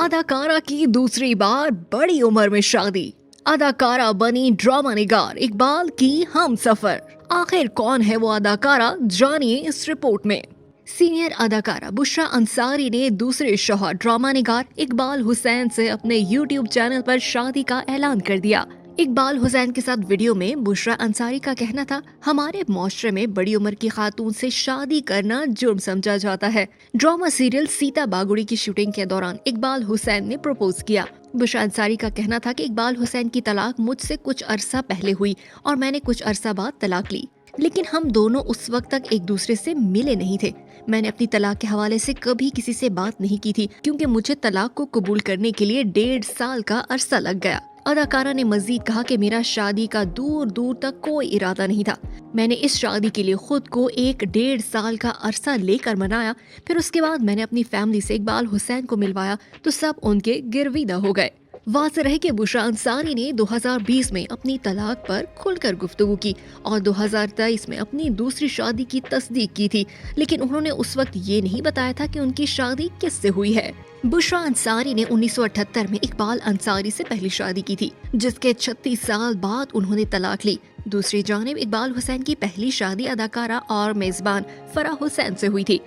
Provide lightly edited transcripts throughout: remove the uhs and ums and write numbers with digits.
अदाकारा की दूसरी बार बड़ी उम्र में शादी। अदाकारा बनी ड्रामा निगार इकबाल की हम सफर। आखिर कौन है वो अदाकारा, जानिए इस रिपोर्ट में। सीनियर अदाकारा बुशरा अंसारी ने दूसरे शौहर ड्रामा निगार इकबाल हुसैन से अपने YouTube चैनल पर शादी का ऐलान कर दिया। इकबाल हुसैन के साथ वीडियो में बुशरा अंसारी का कहना था, हमारे मुआशरे में बड़ी उम्र की खातून से शादी करना जुर्म समझा जाता है। ड्रामा सीरियल सीता बागुड़ी की शूटिंग के दौरान इकबाल हुसैन ने प्रपोज किया। बुशरा अंसारी का कहना था कि इकबाल हुसैन की तलाक मुझसे कुछ अरसा पहले हुई और मैंने कुछ अरसा बाद तलाक ली, लेकिन हम दोनों उस वक्त तक एक दूसरे से मिले नहीं थे। मैंने अपनी तलाक के हवाले से कभी किसी से बात नहीं की थी, क्योंकि मुझे तलाक को कबूल करने के लिए 1.5 साल का अरसा लग गया। अदाकारा ने मजीद कहा कि मेरा शादी का दूर दूर तक कोई इरादा नहीं था। मैंने इस शादी के लिए खुद को 1.5 साल का अरसा लेकर मनाया। फिर उसके बाद मैंने अपनी फैमिली से इकबाल हुसैन को मिलवाया तो सब उनके गिरविदा हो गए। वाज़ेह रहे कि बुशरा अंसारी ने 2020 में अपनी तलाक पर खुलकर गुफ्तगू की और 2023 में अपनी दूसरी शादी की तस्दीक की थी, लेकिन उन्होंने उस वक्त ये नहीं बताया था कि उनकी शादी किससे हुई है। बुशरा अंसारी ने 1978 में इकबाल अंसारी से पहली शादी की थी, जिसके 36 साल बाद उन्होंने तलाक ली। दूसरी जानिब इकबाल हुसैन की पहली शादी अदाकारा और मेजबान फराह हुसैन से हुई थी।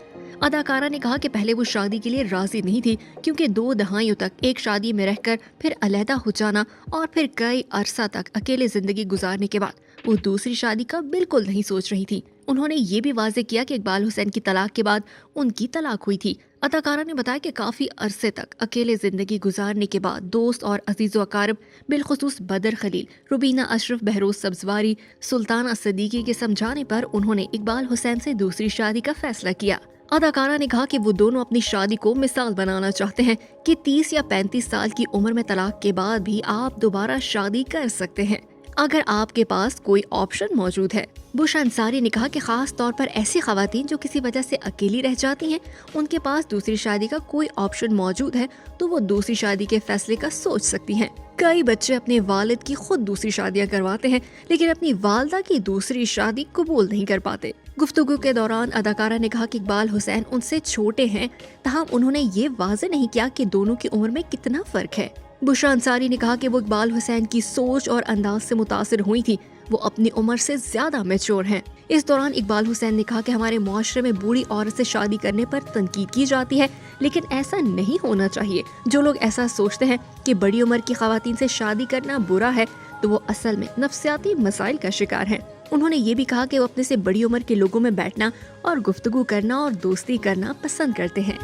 अदाकारा ने कहा कि पहले वो शादी के लिए राजी नहीं थी, क्योंकि 2 दहाइयों तक एक शादी में रहकर फिर अलहदा हो जाना और फिर कई अरसा तक अकेले जिंदगी गुजारने के बाद वो दूसरी शादी का बिल्कुल नहीं सोच रही थी। उन्होंने ये भी वाज़ेह किया कि इकबाल हुसैन की तलाक के बाद उनकी तलाक हुई थी। अदाकारा ने बताया कि काफी अरसे तक अकेले जिंदगी गुजारने के बाद दोस्त और अजीज़ो अकारब बिलखुसूस बदर खलील, रुबीना अशरफ, बहरोज सब्जवारी, सुल्ताना सदीकी के समझाने पर उन्होंने इकबाल हुसैन से दूसरी शादी का फैसला किया। अदाकारा ने कहा कि वो दोनों अपनी शादी को मिसाल बनाना चाहते हैं कि 30 या 35 साल की उम्र में तलाक के बाद भी आप दोबारा शादी कर सकते हैं, अगर आपके पास कोई ऑप्शन मौजूद है। बुशरा अंसारी ने कहा कि खास तौर पर ऐसी खवातीन जो किसी वजह से अकेली रह जाती हैं, उनके पास दूसरी शादी का कोई ऑप्शन मौजूद है तो वो दूसरी शादी के फैसले का सोच सकती हैं। कई बच्चे अपने वालिद की खुद दूसरी शादियां करवाते हैं, लेकिन अपनी वालदा की दूसरी शादी कबूल नहीं कर पाते। गुफ्तगू के दौरान अदाकारा ने कहा कि इकबाल हुसैन उनसे छोटे हैं, तहम उन्होंने ये वाज़ेह नहीं किया कि दोनों की उम्र में कितना फर्क है। बुशरा अंसारी ने कहा कि वो इकबाल हुसैन की सोच और अंदाज से मुतासिर हुई थी, वो अपनी उम्र से ज्यादा मैच्योर हैं। इस दौरान इकबाल हुसैन ने कहा कि हमारे मुआशरे में बूढ़ी औरत से शादी करने पर तनकीद की जाती है, लेकिन ऐसा नहीं होना चाहिए। जो लोग ऐसा सोचते हैं कि बड़ी उम्र की खवातीन से शादी करना बुरा है, तो वो असल में नफ्सियाती मसाइल का शिकार हैं। उन्होंने ये भी कहा कि वो अपने से बड़ी उम्र के लोगों में बैठना और गुफ्तगू करना और दोस्ती करना पसंद करते हैं।